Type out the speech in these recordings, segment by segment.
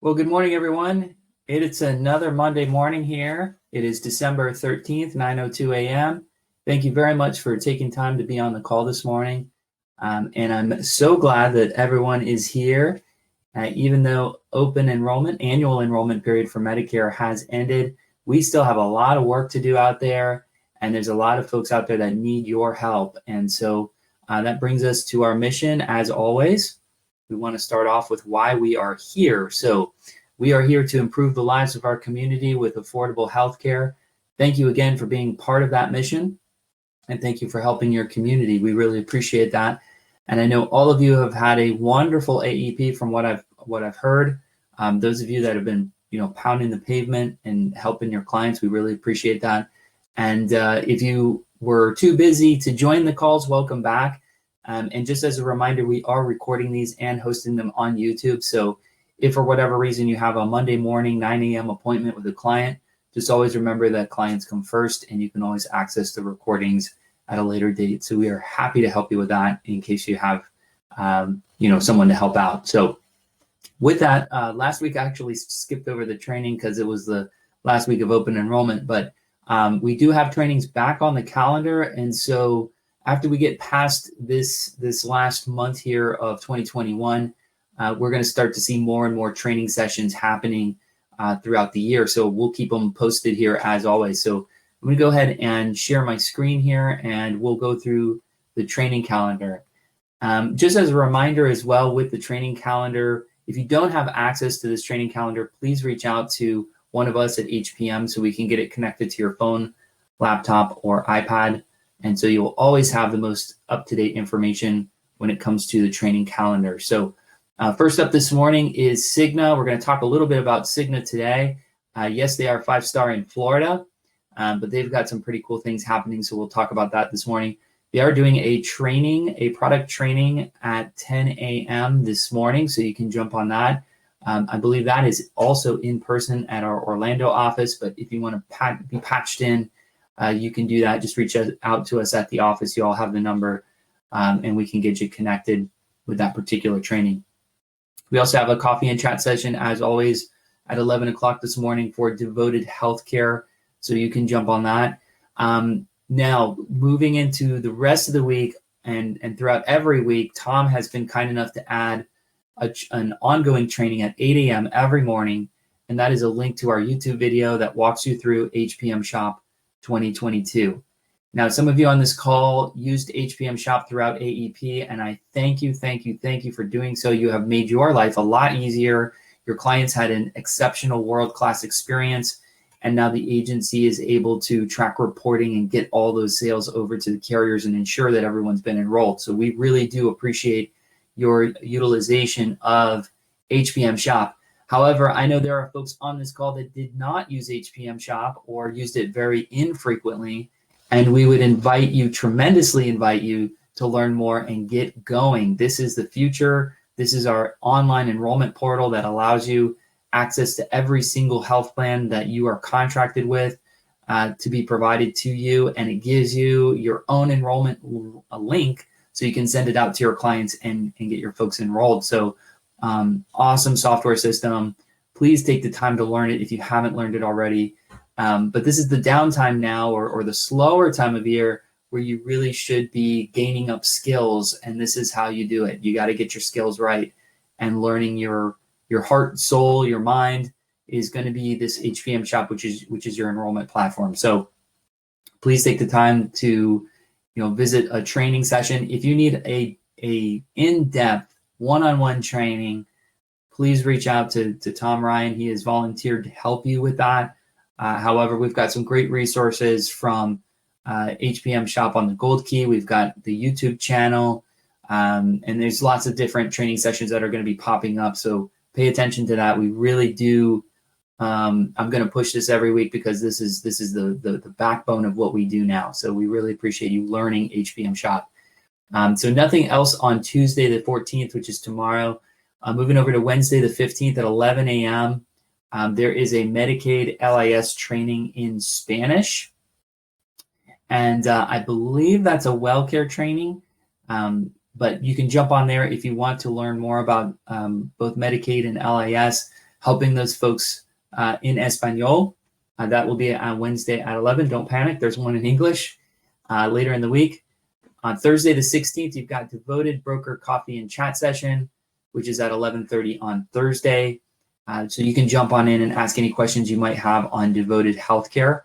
Well, good morning, everyone. It's another Monday morning here. It is December 13th, 9:02 a.m. Thank you very much for taking time to be on the call this morning. And I'm so glad that everyone is here. Even though annual enrollment period for Medicare has ended, we still have a lot of work to do out there. And there's a lot of folks out there that need your help. And so that brings us to our mission, as always. We want to start off with why we are here. So we are here to improve the lives of our community with affordable healthcare. Thank you again for being part of that mission. And thank you for helping your community. We really appreciate that. And I know all of you have had a wonderful AEP from what I've heard. Those of you that have been, pounding the pavement and helping your clients, we really appreciate that. And if you were too busy to join the calls, welcome back. And just as a reminder, we are recording these and hosting them on YouTube. So if for whatever reason you have a Monday morning, 9 a.m. appointment with a client, just always remember that clients come first and you can always access the recordings at a later date. So we are happy to help you with that in case you have, someone to help out. So with that, last week I actually skipped over the training because it was the last week of open enrollment, but we do have trainings back on the calendar. And so after we get past this last month here of 2021, we're going to start to see more and more training sessions happening throughout the year. So we'll keep them posted here as always. So I'm going to go ahead and share my screen here and we'll go through the training calendar. Just as a reminder as well with the training calendar, if you don't have access to this training calendar, please reach out to one of us at HPM so we can get it connected to your phone, laptop, or iPad. And so you'll always have the most up-to-date information when it comes to the training calendar. So first up this morning is Cigna. We're going to talk a little bit about Cigna today. Yes, they are 5-star in Florida, but they've got some pretty cool things happening. So we'll talk about that this morning. They are doing a product training at 10 a.m. this morning. So you can jump on that. I believe that is also in person at our Orlando office. But if you want to be patched in, you can do that. Just reach out to us at the office. You all have the number and we can get you connected with that particular training. We also have a coffee and chat session, as always, at 11 o'clock this morning for Devoted Healthcare. So you can jump on that. Now, moving into the rest of the week and throughout every week, Tom has been kind enough to add an ongoing training at 8 a.m. every morning. And that is a link to our YouTube video that walks you through HPM Shop 2022. Now, some of you on this call used HPM Shop throughout AEP, and I thank you for doing so. You have made your life a lot easier. Your clients had an exceptional world-class experience, and now the agency is able to track reporting and get all those sales over to the carriers and ensure that everyone's been enrolled. So we really do appreciate your utilization of HPM Shop. However, I know there are folks on this call that did not use HPM Shop or used it very infrequently, and we would tremendously invite you to learn more and get going. This is the future. This is our online enrollment portal that allows you access to every single health plan that you are contracted with to be provided to you, and it gives you your own enrollment link so you can send it out to your clients and get your folks enrolled. So awesome software system. Please take the time to learn it if you haven't learned it already. But this is the downtime now or the slower time of year where you really should be gaining up skills. And this is how you do it. You got to get your skills right, and learning your heart, soul, your mind is going to be this HPM Shop, which is your enrollment platform. So please take the time to visit a training session. If you need a in-depth one-on-one training, please reach out to Tom Ryan. He has volunteered to help you with that. However, we've got some great resources from HPM Shop on the Gold Key. We've got the YouTube channel, and there's lots of different training sessions that are going to be popping up. So pay attention to that. We really do. I'm going to push this every week because this is the backbone of what we do now. So we really appreciate you learning HPM Shop. So nothing else on Tuesday the 14th, which is tomorrow. Moving over to Wednesday the 15th at 11 a.m. There is a Medicaid LIS training in Spanish. And I believe that's a WellCare training. But you can jump on there if you want to learn more about both Medicaid and LIS. helping those folks in Espanol. That will be on Wednesday at 11. Don't panic. There's one in English later in the week. On Thursday, the 16th, you've got Devoted Broker Coffee and Chat Session, which is at 11:30 on Thursday. So you can jump on in and ask any questions you might have on Devoted Healthcare,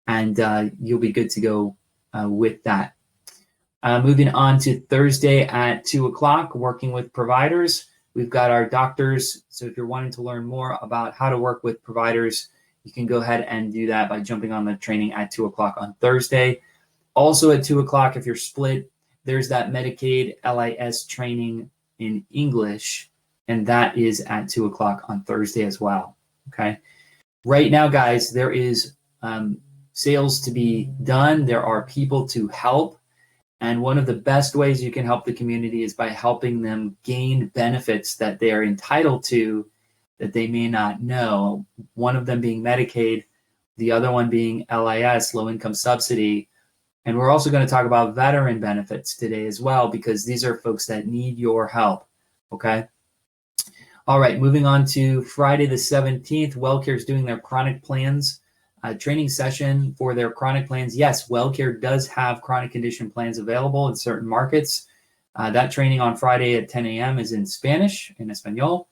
and you'll be good to go with that. Moving on to Thursday at 2 o'clock, working with providers. We've got our doctors. So if you're wanting to learn more about how to work with providers, you can go ahead and do that by jumping on the training at 2 o'clock on Thursday. Also at 2 o'clock, if you're split, there's that Medicaid LIS training in English, and that is at 2 o'clock on Thursday as well. Okay. Right now, guys, there is sales to be done. There are people to help. And one of the best ways you can help the community is by helping them gain benefits that they are entitled to that they may not know. One of them being Medicaid, the other one being LIS, low income subsidy. And we're also going to talk about veteran benefits today as well, because these are folks that need your help. Okay. All right. Moving on to Friday the 17th, WellCare is doing their chronic plans training session for their chronic plans. Yes, WellCare does have chronic condition plans available in certain markets. That training on Friday at 10 a.m. is in Spanish, in Espanol,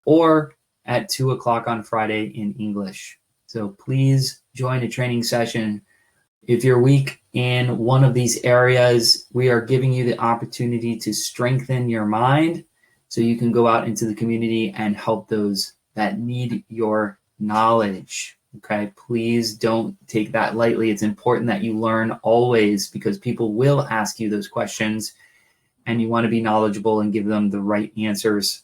or at 2 o'clock on Friday in English. So please join a training session. If you're weak in one of these areas, we are giving you the opportunity to strengthen your mind so you can go out into the community and help those that need your knowledge. Okay, please don't take that lightly. It's important that you learn always, because people will ask you those questions and you want to be knowledgeable and give them the right answers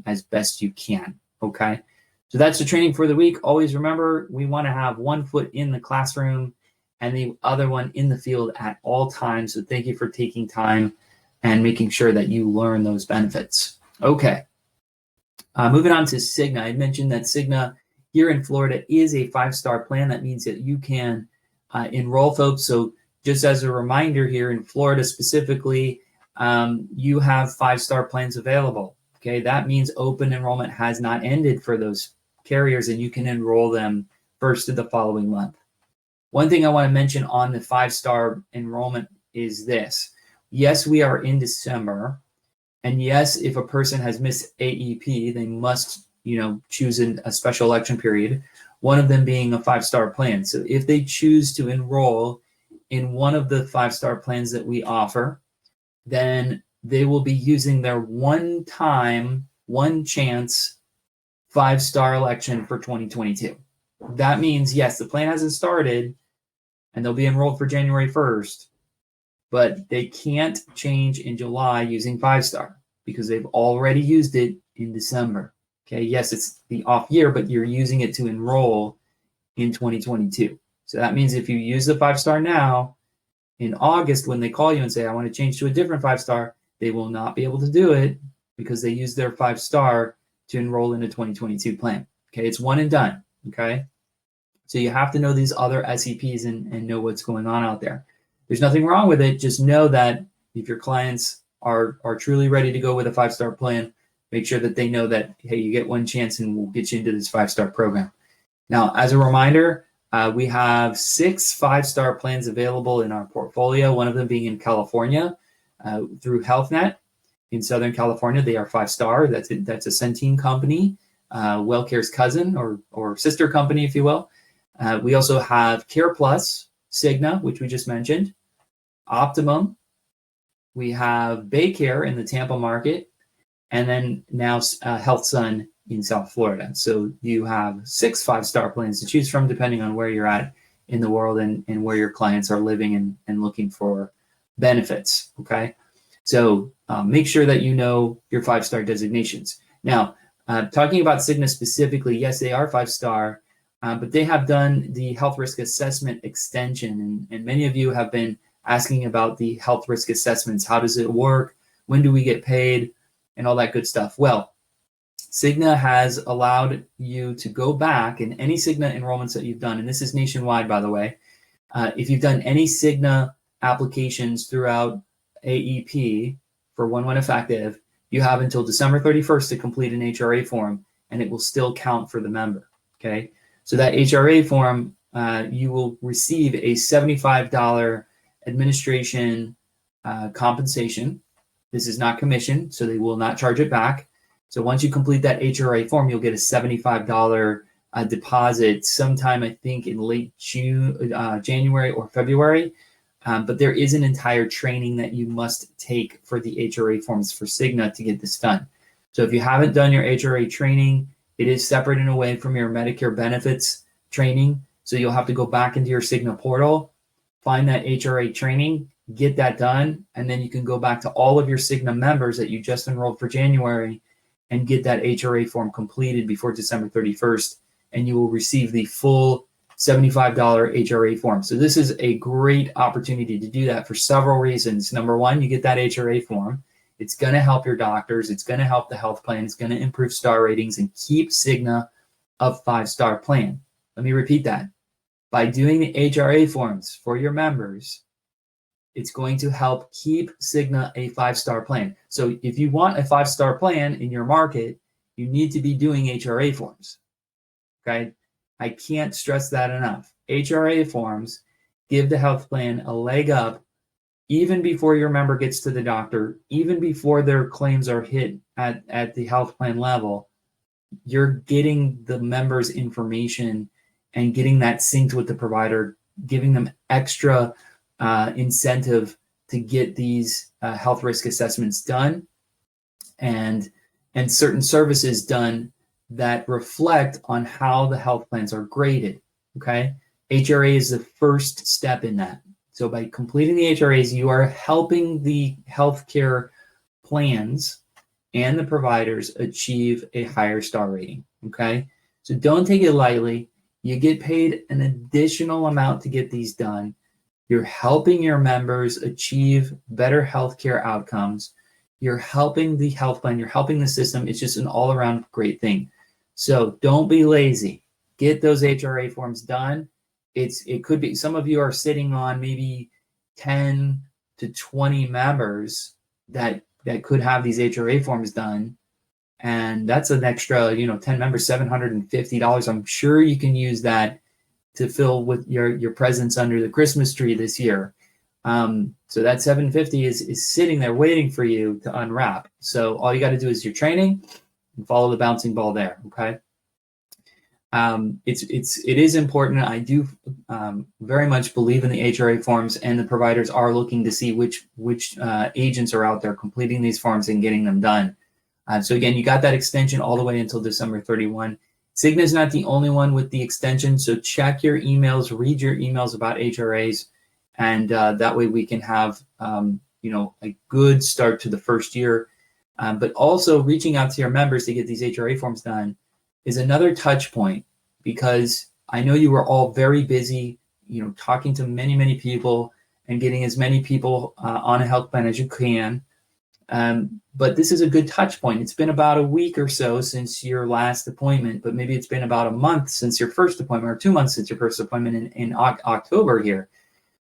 as best you can. Okay, so that's the training for the week. Always remember, we want to have one foot in the classroom and the other one in the field at all times. So thank you for taking time and making sure that you learn those benefits. Okay, moving on to Cigna. I mentioned that Cigna here in Florida is a 5-star plan. That means that you can enroll folks. So just as a reminder, here in Florida specifically, you have 5-star plans available. Okay, that means open enrollment has not ended for those carriers, and you can enroll them first of the following month. One thing I want to mention on the 5-star enrollment is this. Yes, we are in December, and yes, if a person has missed AEP, they must choose a special election period, one of them being a 5-star plan. So if they choose to enroll in one of the 5-star plans that we offer, then they will be using their one chance 5-star election for 2022. That means, yes, the plan hasn't started and they'll be enrolled for January 1st, but they can't change in July using 5-star because they've already used it in December. Okay, yes, it's the off year, but you're using it to enroll in 2022. So that means if you use the 5-star now, in August, when they call you and say, I want to change to a different 5-star, they will not be able to do it because they used their 5-star to enroll in a 2022 plan. Okay, it's one and done. Okay, so you have to know these other SEPs and know what's going on out there. There's nothing wrong with it. Just know that if your clients are truly ready to go with a 5-star plan, make sure that they know that, hey, you get one chance and we'll get you into this 5-star program. Now, as a reminder, we have 6 5-star plans available in our portfolio, one of them being in California through HealthNet. In Southern California, they are 5-star. That's a Centene company, WellCare's cousin or sister company, if you will. We also have Care Plus, Cigna, which we just mentioned, Optimum. We have Baycare in the Tampa market, and then now HealthSun in South Florida. So you have 6 5-star plans to choose from, depending on where you're at in the world and where your clients are living and looking for benefits. Okay, so make sure that you know your 5-star designations. Now, talking about Cigna specifically, yes, they are 5-star, but they have done the health risk assessment extension, and many of you have been asking about the health risk assessments. How does it work? When do we get paid? And all that good stuff. Well, Cigna has allowed you to go back in any Cigna enrollments that you've done, and this is nationwide, by the way. If you've done any Cigna applications throughout AEP for 1/1 effective, you have until December 31st to complete an HRA form and it will still count for the member. Okay, so that HRA form, you will receive a $75 administration compensation. This is not commission, so they will not charge it back. So once you complete that HRA form, you'll get a $75 deposit sometime, I think, in late January or February. But there is an entire training that you must take for the HRA forms for Cigna to get this done. So if you haven't done your HRA training, it is separate and away from your Medicare benefits training. So you'll have to go back into your Cigna portal, find that HRA training, get that done, and then you can go back to all of your Cigna members that you just enrolled for January and get that HRA form completed before December 31st, and you will receive the full $75 HRA form. So this is a great opportunity to do that for several reasons. Number one, you get that HRA form. It's going to help your doctors. It's going to help the health plan. It's going to improve star ratings and keep Cigna a 5-star plan. Let me repeat that. By doing the HRA forms for your members, it's going to help keep Cigna a 5-star plan. So if you want a 5-star plan in your market, you need to be doing HRA forms. Okay? I can't stress that enough. HRA forms give the health plan a leg up even before your member gets to the doctor, even before their claims are hit at the health plan level. You're getting the members' information and getting that synced with the provider, giving them extra incentive to get these health risk assessments done and certain services done that reflect on how the health plans are graded. Okay, HRA is the first step in that. So by completing the HRAs, you are helping the healthcare plans and the providers achieve a higher star rating. Okay, so don't take it lightly. You get paid an additional amount to get these done. You're helping your members achieve better healthcare outcomes. You're helping the health plan. You're helping the system. It's just an all-around great thing. So don't be lazy. Get those HRA forms done. It could be some of you are sitting on maybe 10 to 20 members that could have these HRA forms done. And that's an extra, 10 members, $750. I'm sure you can use that to fill with your presents under the Christmas tree this year. So that $750 is sitting there waiting for you to unwrap. So all you got to do is your training and follow the bouncing ball there. Okay. It is important. I do very much believe in the HRA forms, and the providers are looking to see which agents are out there completing these forms and getting them done. So again, you got that extension all the way until December 31. Cigna is not the only one with the extension, so check your emails, read your emails about HRAs, and that way we can have a good start to the first year. But also reaching out to your members to get these HRA forms done is another touch point, because I know you are all very busy, talking to many people and getting as many people on a health plan as you can. But this is a good touch point. It's been about a week or so since your last appointment, but maybe it's been about a month since your first appointment, or 2 months since your first appointment in October here.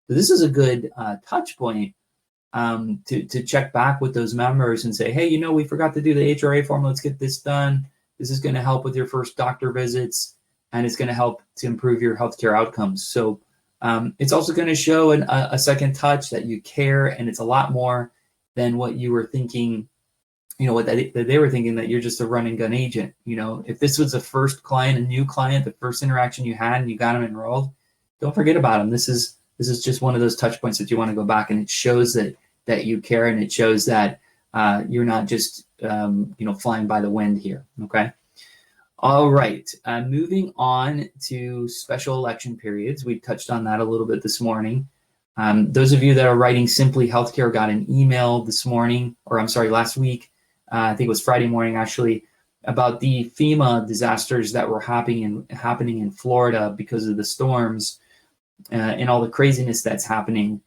So this is a good touch point to check back with those members and say, hey, we forgot to do the HRA form. Let's get this done. This is going to help with your first doctor visits, and it's going to help to improve your healthcare outcomes. So it's also going to show a second touch that you care, and it's a lot more than what you were thinking, what they were thinking, that you're just a run and gun agent. If this was a first client, a new client, the first interaction you had and you got them enrolled, don't forget about them. This is just one of those touch points that you want to go back, and it shows that you care, and it shows that you're not just flying by the wind here. Okay. All right. Moving on to special election periods. We touched on that a little bit this morning. Those of you that are writing Simply Healthcare got an email this morning, last week. I think it was Friday morning, actually, about the FEMA disasters that were happening in Florida because of the storms and all the craziness that's happening.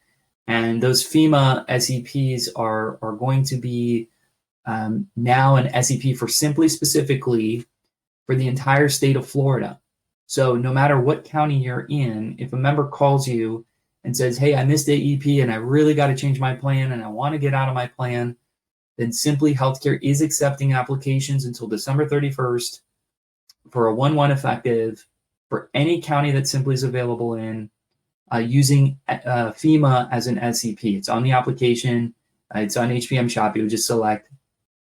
And those FEMA SEPs are going to be now an SEP for Simply specifically for the entire state of Florida. So no matter what county you're in, if a member calls you and says, hey, I missed AEP and I really got to change my plan and I want to get out of my plan, then Simply Healthcare is accepting applications until December 31st for a 1/1 effective for any county that Simply is available in, using FEMA as an SEP. It's on the application. It's on HPM Shop. You would just select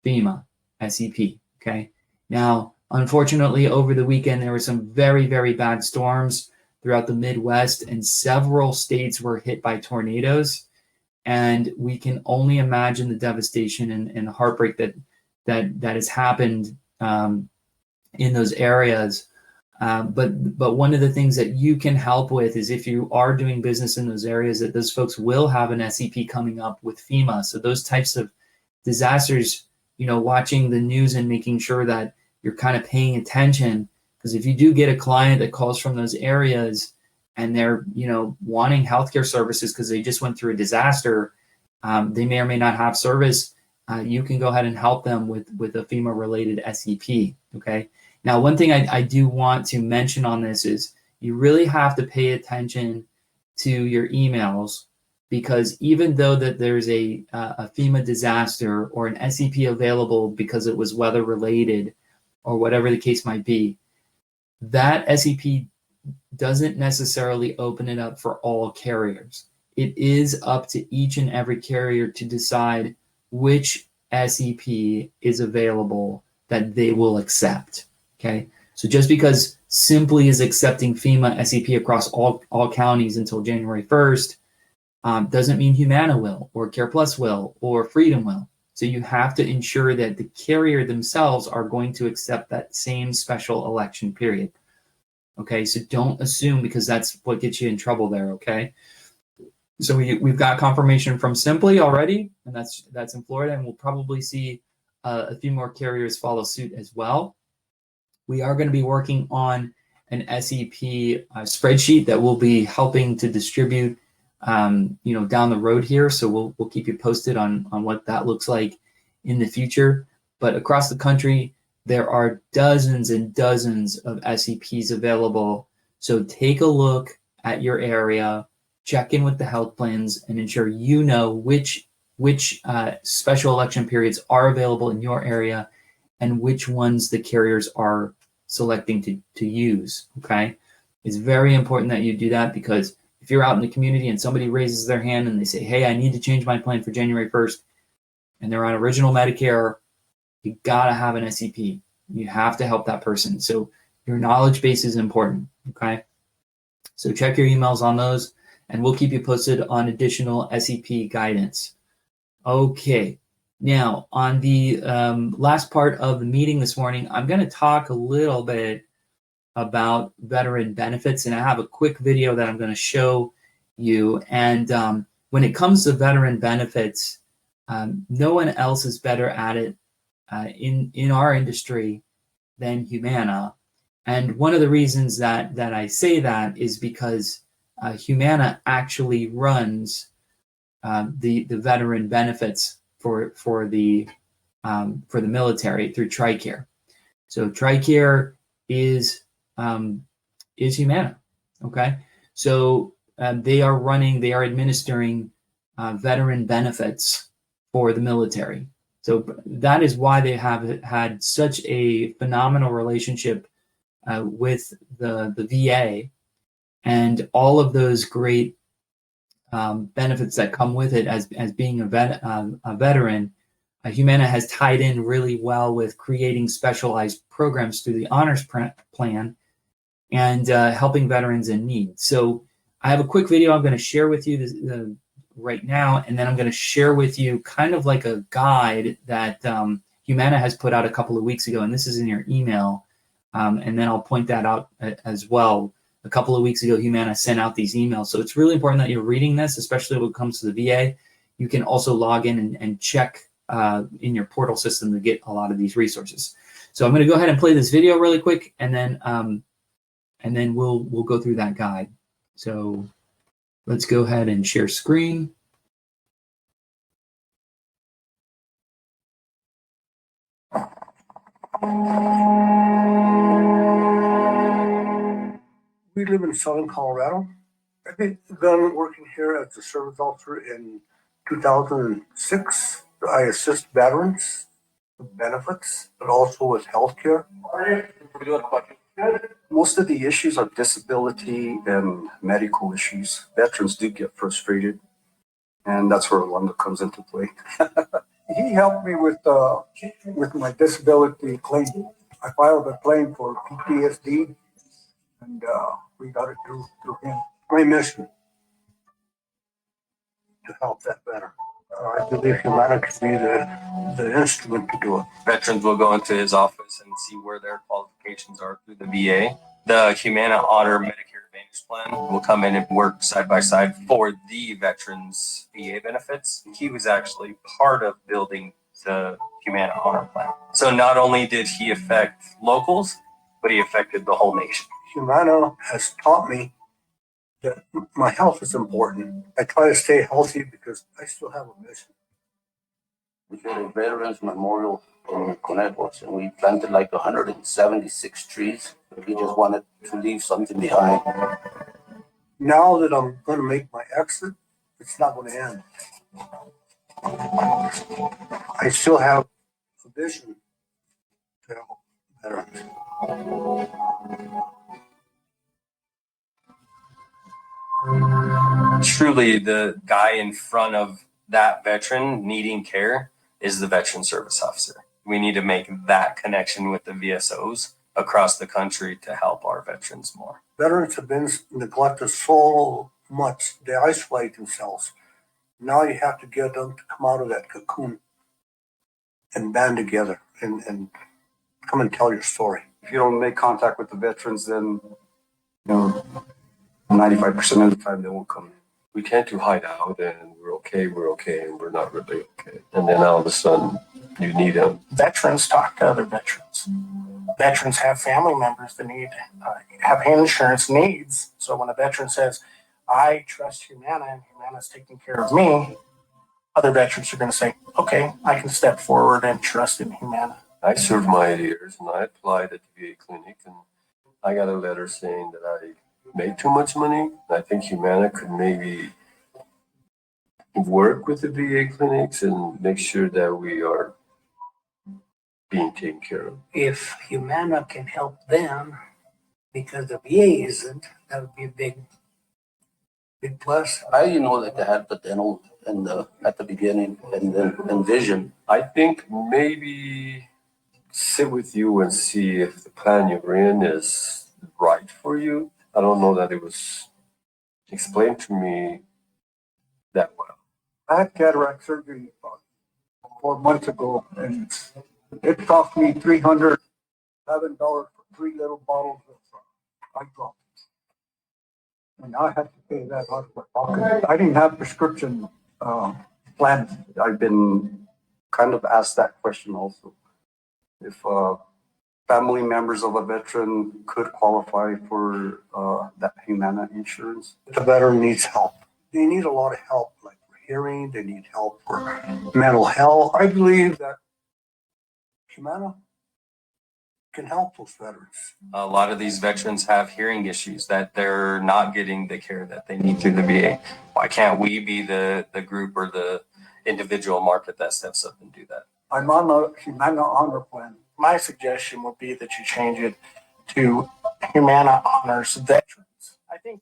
FEMA SEP. Okay. Now, unfortunately, over the weekend, there were some very, very bad storms throughout the Midwest, and several states were hit by tornadoes. And we can only imagine the devastation and heartbreak that has happened in those areas. But one of the things that you can help with is, if you are doing business in those areas, that those folks will have an SEP coming up with FEMA. So those types of disasters, watching the news and making sure that you're kind of paying attention, because if you do get a client that calls from those areas and they're, wanting healthcare services because they just went through a disaster, they may or may not have service. You can go ahead and help them with a FEMA related SEP. Okay. Now, one thing I do want to mention on this is you really have to pay attention to your emails, because even though that there's a FEMA disaster or an SEP available because it was weather related or whatever the case might be, that SEP doesn't necessarily open it up for all carriers. It is up to each and every carrier to decide which SEP is available that they will accept. Okay, so just because Simply is accepting FEMA SEP across all counties until January 1st, doesn't mean Humana will, or Care Plus will, or Freedom will. So you have to ensure that the carrier themselves are going to accept that same special election period. Okay, so don't assume, because that's what gets you in trouble there. Okay, so we've got confirmation from Simply already, and that's in Florida, and we'll probably see a few more carriers follow suit as well. We are going to be working on an SEP spreadsheet that we'll be helping to distribute, down the road here. So we'll keep you posted on what that looks like in the future. But across the country, there are dozens and dozens of SEPs available. So take a look at your area, check in with the health plans, and ensure you know which special election periods are available in your area and which ones the carriers are selecting to use. Okay, it's very important that you do that, because if you're out in the community and somebody raises their hand and they say, hey, I need to change my plan for January 1st, and they're on original Medicare, you gotta have an SEP. You have to help that person. So your knowledge base is important. Okay, so check your emails on those, and we'll keep you posted on additional SEP guidance. Okay. Now, on the last part of the meeting this morning, I'm going to talk a little bit about veteran benefits, and I have a quick video that I'm going to show you. And when it comes to veteran benefits, no one else is better at it in our industry than Humana. And one of the reasons that I say that is because Humana actually runs the veteran benefits for the military through TRICARE. So TRICARE is Humana. Okay, so they are administering veteran benefits for the military. So that is why they have had such a phenomenal relationship with the VA, and all of those great benefits that come with it as being a veteran. Humana has tied in really well with creating specialized programs through the honors plan and helping veterans in need. So I have a quick video I'm going to share with you right now, and then I'm going to share with you kind of like a guide that Humana has put out a couple of weeks ago, and this is in your email, and then I'll point that out as well. A couple of weeks ago, Humana sent out these emails. So it's really important that you're reading this, especially when it comes to the VA. You can also log in and check in your portal system to get a lot of these resources. So I'm going to go ahead and play this video really quick, and then we'll go through that guide. So let's go ahead and share screen. We live in Southern Colorado. I've been working here as a service officer in 2006. I assist veterans with benefits, but also with health care. Most of the issues are disability and medical issues. Veterans do get frustrated, and that's where Orlando comes into play. He helped me with my disability claim. I filed a claim for PTSD, and we got it through him. My mission to help that veteran. I believe humanity can be the instrument to do it. Veterans will go into his office and see where their qualifications are through the VA. The Humana Honor Medicare Advantage Plan will come in and work side by side for the veterans' VA benefits. He was actually part of building the Humana Honor Plan. So not only did he affect locals, but he affected the whole nation. Humana has taught me that my health is important. I try to stay healthy because I still have a mission. We did a Veterans Memorial in Connecticut, and we planted like 176 trees. We just wanted to leave something behind. Now that I'm going to make my exit, it's not going to end. I still have a vision to help veterans. Truly, the guy in front of that veteran needing care is the veteran service officer. We need to make that connection with the VSOs across the country to help our veterans more. Veterans have been neglected so much, they isolate themselves. Now you have to get them to come out of that cocoon and band together and come and tell your story. If you don't make contact with the veterans, then 95% of the time they won't come in. We tend to hide out and we're okay, and we're not really okay. And then all of a sudden, you need them. Veterans talk to other veterans. Veterans have family members that need have insurance needs. So when a veteran says, I trust Humana and Humana's taking care of me, other veterans are going to say, okay, I can step forward and trust in Humana. I served my years and I applied at the VA clinic and I got a letter saying that I made too much money. I think Humana could maybe work with the VA clinics and make sure that we are being taken care of. If Humana can help them because the VA isn't, that would be a big plus. I didn't know that they had the dental at the beginning and then vision. I think maybe sit with you and see if the plan you're in is right for you. I don't know that it was explained to me that well. I had cataract surgery about 4 months ago, and it cost me $311 for 3 little bottles of eye drops. And I had to pay that out of my pocket. I didn't have prescription plans. I've been kind of asked that question also. If family members of a veteran could qualify for that Humana insurance. The veteran needs help. They need a lot of help, like for hearing, they need help for mental health. I believe that Humana can help those veterans. A lot of these veterans have hearing issues that they're not getting the care that they need through the VA. Why can't we be the group or the individual market that steps up and do that? I'm on a Humana Honor Plan. My suggestion would be that you change it to Humana Honors Veterans. I think,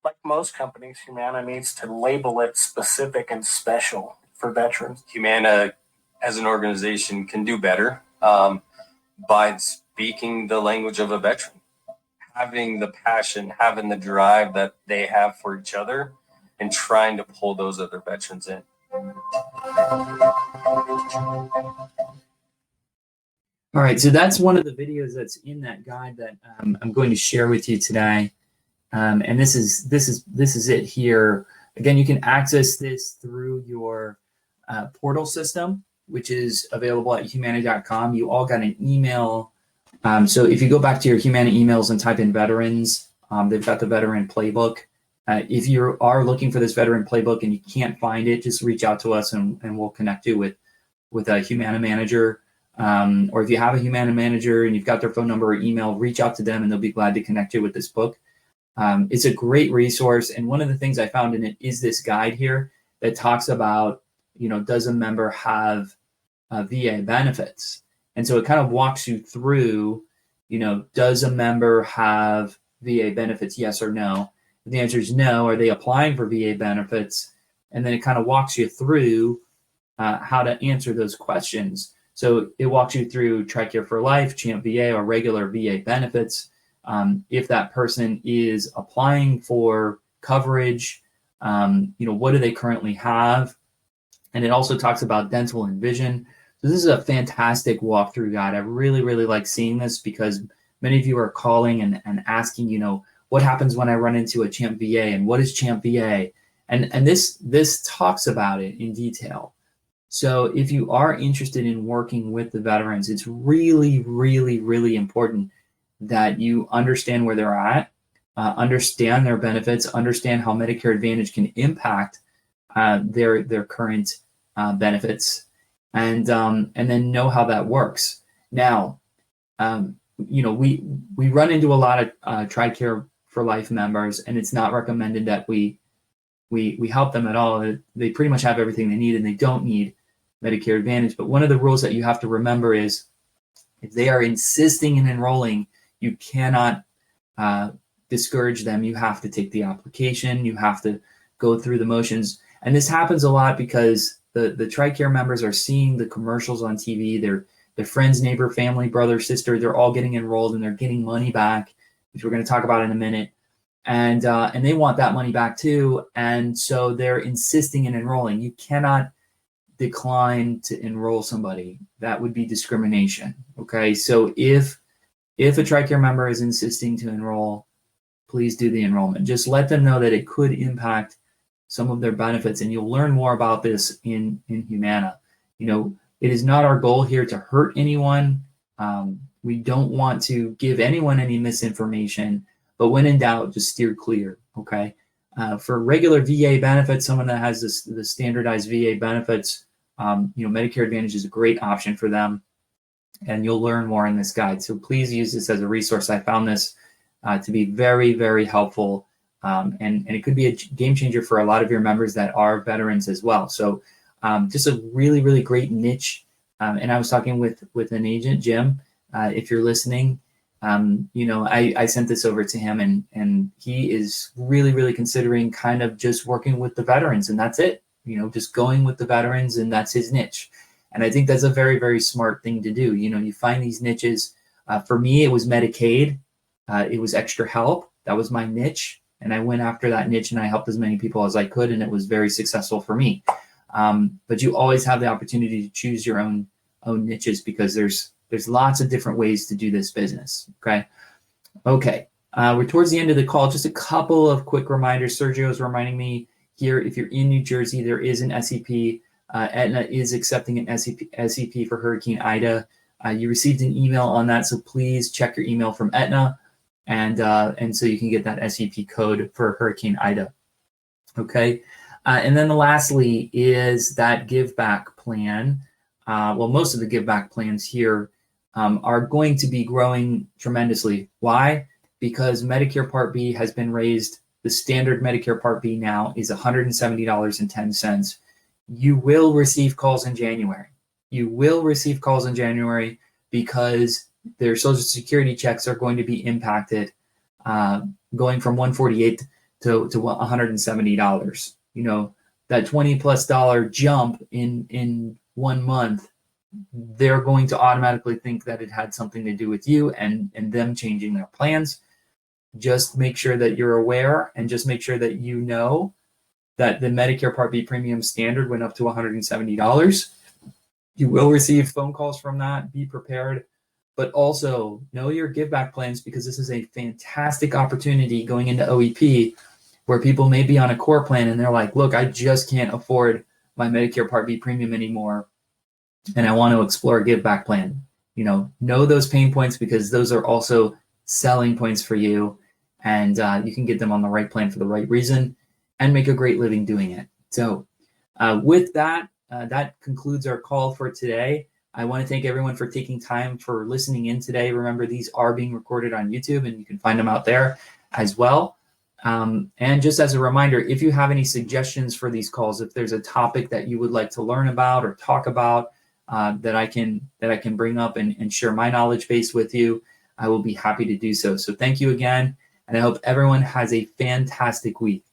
like most companies, Humana needs to label it specific and special for veterans. Humana, as an organization, can do better by speaking the language of a veteran, having the passion, having the drive that they have for each other, and trying to pull those other veterans in. All right, so that's one of the videos that's in that guide that I'm going to share with you today, and this is it here. Again, you can access this through your portal system, which is available at humana.com. You all got an email, so if you go back to your Humana emails and type in veterans, they've got the veteran playbook. If you are looking for this veteran playbook and you can't find it, just reach out to us and we'll connect you with a Humana manager. Or if you have a Humana manager and you've got their phone number or email, reach out to them and they'll be glad to connect you with this book. It's a great resource. And one of the things I found in it is this guide here that talks about, does a member have VA benefits? And so it kind of walks you through, does a member have VA benefits, yes or no? If the answer is no, are they applying for VA benefits? And then it kind of walks you through how to answer those questions. So it walks you through TRICARE for Life, CHAMP VA, or regular VA benefits. If that person is applying for coverage, what do they currently have? And it also talks about dental and vision. So this is a fantastic walkthrough guide. I really, really like seeing this because many of you are calling and asking, what happens when I run into a CHAMP VA and what is CHAMP VA? And this talks about it in detail. So if you are interested in working with the veterans, it's really, really, really important that you understand where they're at, understand their benefits, understand how Medicare Advantage can impact their current benefits, and then know how that works. Now, we run into a lot of TRICARE for Life members, and it's not recommended that we help them at all. They pretty much have everything they need, and they don't need Medicare Advantage. But one of the rules that you have to remember is if they are insisting in enrolling, you cannot discourage them. You have to take the application. You have to go through the motions. And this happens a lot because the TRICARE members are seeing the commercials on TV. Their friends, neighbor, family, brother, sister, they're all getting enrolled and they're getting money back, which we're going to talk about in a minute. And they want that money back too. And so they're insisting in enrolling. You cannot decline to enroll somebody. That would be discrimination. Okay. So if a TRICARE member is insisting to enroll, please do the enrollment. Just let them know that it could impact some of their benefits, and you'll learn more about this in Humana. It is not our goal here to hurt anyone. We don't want to give anyone any misinformation, but when in doubt, just steer clear. Okay. For regular VA benefits, someone that has the standardized VA benefits, Medicare Advantage is a great option for them, and you'll learn more in this guide. So please use this as a resource. I found this to be very, very helpful, and it could be a game changer for a lot of your members that are veterans as well. So just a really, really great niche. And I was talking with an agent, Jim, if you're listening. I sent this over to him, and he is really, really considering kind of just working with the veterans, and that's it. Just going with the veterans, and that's his niche. And I think that's a very, very smart thing to do. You find these niches. For me, it was Medicaid. It was extra help. That was my niche. And I went after that niche and I helped as many people as I could. And it was very successful for me. But you always have the opportunity to choose your own niches because there's lots of different ways to do this business. Okay. We're towards the end of the call. Just a couple of quick reminders. Sergio is reminding me here, if you're in New Jersey, there is an SEP. Aetna is accepting an SEP for Hurricane Ida. You received an email on that, so please check your email from Aetna, and so you can get that SEP code for Hurricane Ida. Okay, and then lastly is that Giveback plan. Most of the Giveback plans here are going to be growing tremendously. Why? Because Medicare Part B has been raised. The standard Medicare Part B now is $170.10. You will receive calls in January. You will receive calls in January because their Social Security checks are going to be impacted, going from $148 to $170. That $20+ jump in 1 month, they're going to automatically think that it had something to do with you and them changing their plans. Just make sure that you're aware, and just make sure that you know that the Medicare Part B premium standard went up to $170. You will receive phone calls from that. Be prepared, but also know your Giveback plans, because this is a fantastic opportunity going into OEP where people may be on a core plan and they're like, look, I just can't afford my Medicare Part B premium anymore, and I want to explore a Giveback plan. Know those pain points, because those are also selling points for you, and you can get them on the right plan for the right reason and make a great living doing it. So with that, that concludes our call for today. I want to thank everyone for taking time for listening in today. Remember, these are being recorded on YouTube, and you can find them out there as well. And just as a reminder, if you have any suggestions for these calls, if there's a topic that you would like to learn about or talk about that I can bring up and share my knowledge base with you, I will be happy to do so. So thank you again, and I hope everyone has a fantastic week.